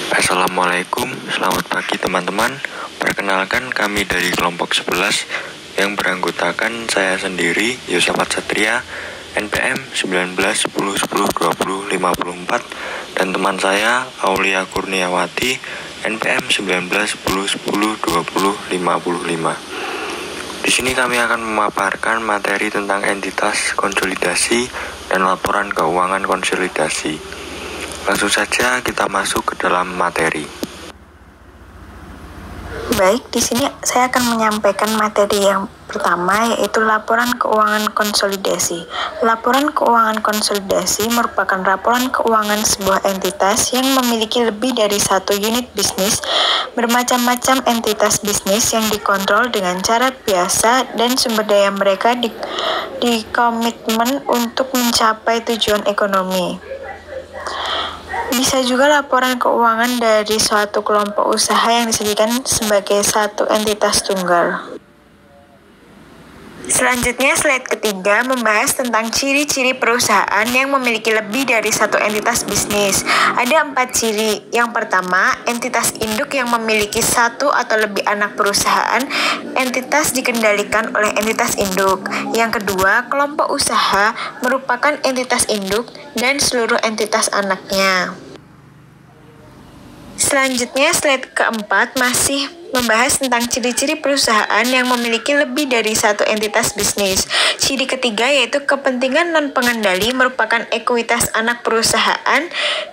Assalamualaikum, selamat pagi teman-teman. Perkenalkan, kami dari kelompok 11 yang beranggotakan saya sendiri, Yosafat Satria, NPM 1910102054, dan teman saya Aulia Kurniawati, NPM 1910102055. Di sini kami akan memaparkan materi tentang entitas konsolidasi dan laporan keuangan konsolidasi. Langsung saja kita masuk ke dalam materi. Baik, di sini saya akan menyampaikan materi yang pertama, yaitu laporan keuangan konsolidasi. Laporan keuangan konsolidasi merupakan laporan keuangan sebuah entitas yang memiliki lebih dari satu unit bisnis, bermacam-macam entitas bisnis yang dikontrol dengan cara biasa dan sumber daya mereka dikomitmen untuk mencapai tujuan ekonomi. Bisa juga laporan keuangan dari suatu kelompok usaha yang disediakan sebagai satu entitas tunggal. Selanjutnya, slide ketiga membahas tentang ciri-ciri perusahaan yang memiliki lebih dari satu entitas bisnis. Ada 4 ciri. Yang pertama, entitas induk yang memiliki satu atau lebih anak perusahaan. Entitas dikendalikan oleh entitas induk. Yang kedua, kelompok usaha merupakan entitas induk dan seluruh entitas anaknya. Selanjutnya, slide keempat masih membahas tentang ciri-ciri perusahaan yang memiliki lebih dari satu entitas bisnis. Ciri ketiga yaitu kepentingan non-pengendali merupakan ekuitas anak perusahaan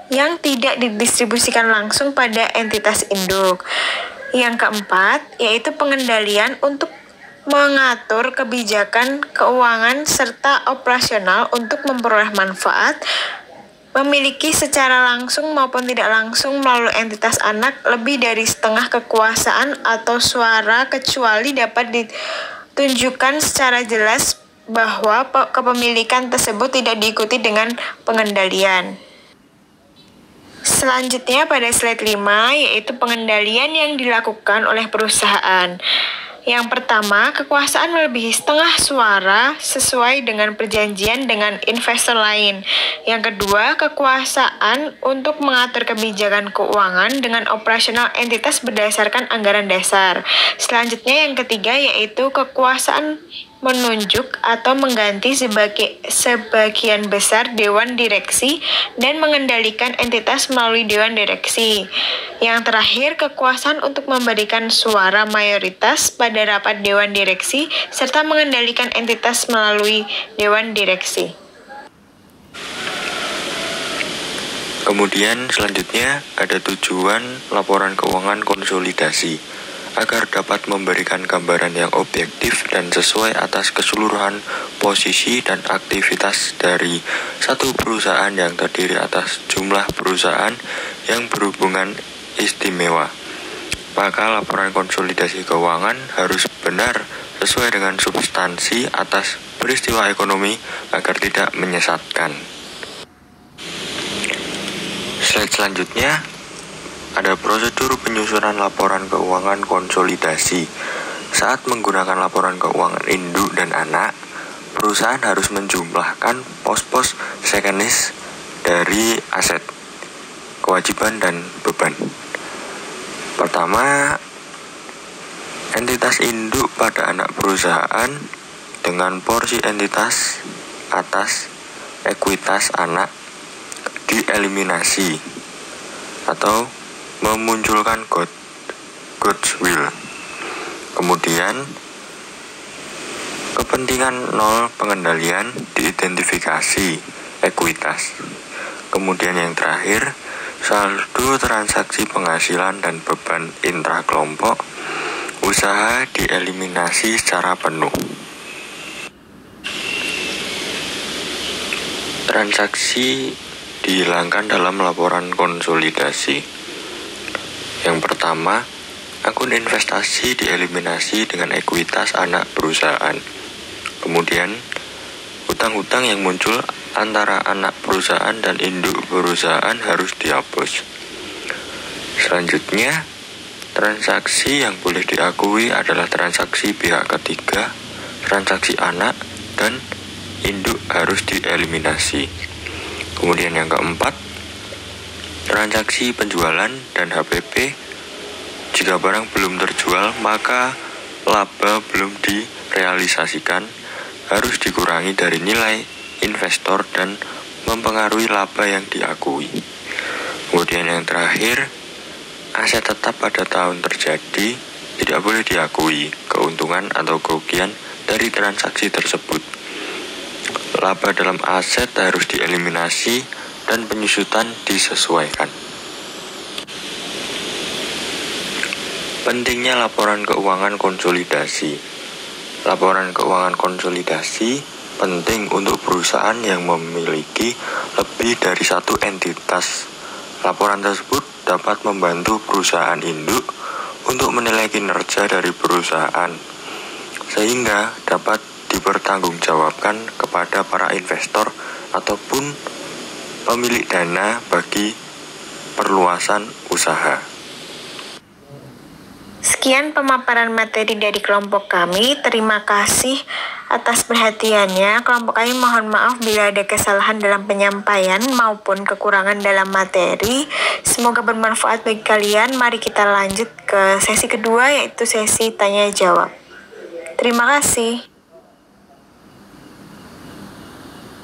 yang tidak didistribusikan langsung pada entitas induk. Yang keempat yaitu pengendalian untuk mengatur kebijakan keuangan serta operasional untuk memperoleh manfaat, memiliki secara langsung maupun tidak langsung melalui entitas anak lebih dari setengah kekuasaan atau suara kecuali dapat ditunjukkan secara jelas bahwa kepemilikan tersebut tidak diikuti dengan pengendalian. Selanjutnya pada slide 5 yaitu pengendalian yang dilakukan oleh perusahaan. Yang pertama, kekuasaan melebihi setengah suara sesuai dengan perjanjian dengan investor lain. Yang kedua, kekuasaan untuk mengatur kebijakan keuangan dengan operasional entitas berdasarkan anggaran dasar. Selanjutnya yang ketiga yaitu kekuasaan menunjuk atau mengganti sebagian besar dewan direksi dan mengendalikan entitas melalui dewan direksi. Yang terakhir, kekuasaan untuk memberikan suara mayoritas pada rapat dewan direksi serta mengendalikan entitas melalui dewan direksi. Kemudian selanjutnya ada tujuan laporan keuangan konsolidasi agar dapat memberikan gambaran yang objektif dan sesuai atas keseluruhan posisi dan aktivitas dari satu perusahaan yang terdiri atas jumlah perusahaan yang berhubungan istimewa. Maka laporan konsolidasi keuangan harus benar sesuai dengan substansi atas peristiwa ekonomi agar tidak menyesatkan. Slide selanjutnya ada prosedur penyusunan laporan keuangan konsolidasi. Saat menggunakan laporan keuangan induk dan anak, perusahaan harus menjumlahkan pos-pos sekenis dari aset, kewajiban, dan beban. Pertama, entitas induk pada anak perusahaan dengan porsi entitas atas ekuitas anak dieliminasi atau memunculkan goodwill. Kemudian kepentingan nol pengendalian diidentifikasi ekuitas. Kemudian yang terakhir, saldo transaksi penghasilan dan beban intrakelompok usaha dieliminasi secara penuh. Transaksi dihilangkan dalam laporan konsolidasi. Yang pertama, akun investasi dieliminasi dengan ekuitas anak perusahaan. Kemudian, hutang-hutang yang muncul antara anak perusahaan dan induk perusahaan harus dihapus. Selanjutnya, transaksi yang boleh diakui adalah transaksi pihak ketiga, transaksi anak, dan induk harus dieliminasi. Kemudian yang keempat, transaksi penjualan dan HPP. Jika barang belum terjual, maka laba belum direalisasikan harus dikurangi dari nilai investor dan mempengaruhi laba yang diakui. Kemudian yang terakhir, aset tetap pada tahun terjadi tidak boleh diakui keuntungan atau kerugian dari transaksi tersebut. Laba dalam aset harus dieliminasi dan penyusutan disesuaikan. Pentingnya laporan keuangan konsolidasi. Laporan keuangan konsolidasi penting untuk perusahaan yang memiliki lebih dari satu entitas. Laporan tersebut dapat membantu perusahaan induk untuk menilai kinerja dari perusahaan, sehingga dapat dipertanggungjawabkan kepada para investor ataupun pemilik dana bagi perluasan usaha. Sekian pemaparan materi dari kelompok kami. Terima kasih atas perhatiannya. Kelompok kami mohon maaf bila ada kesalahan dalam penyampaian maupun kekurangan dalam materi. Semoga bermanfaat bagi kalian. Mari kita lanjut ke sesi kedua, yaitu sesi tanya jawab. Terima kasih.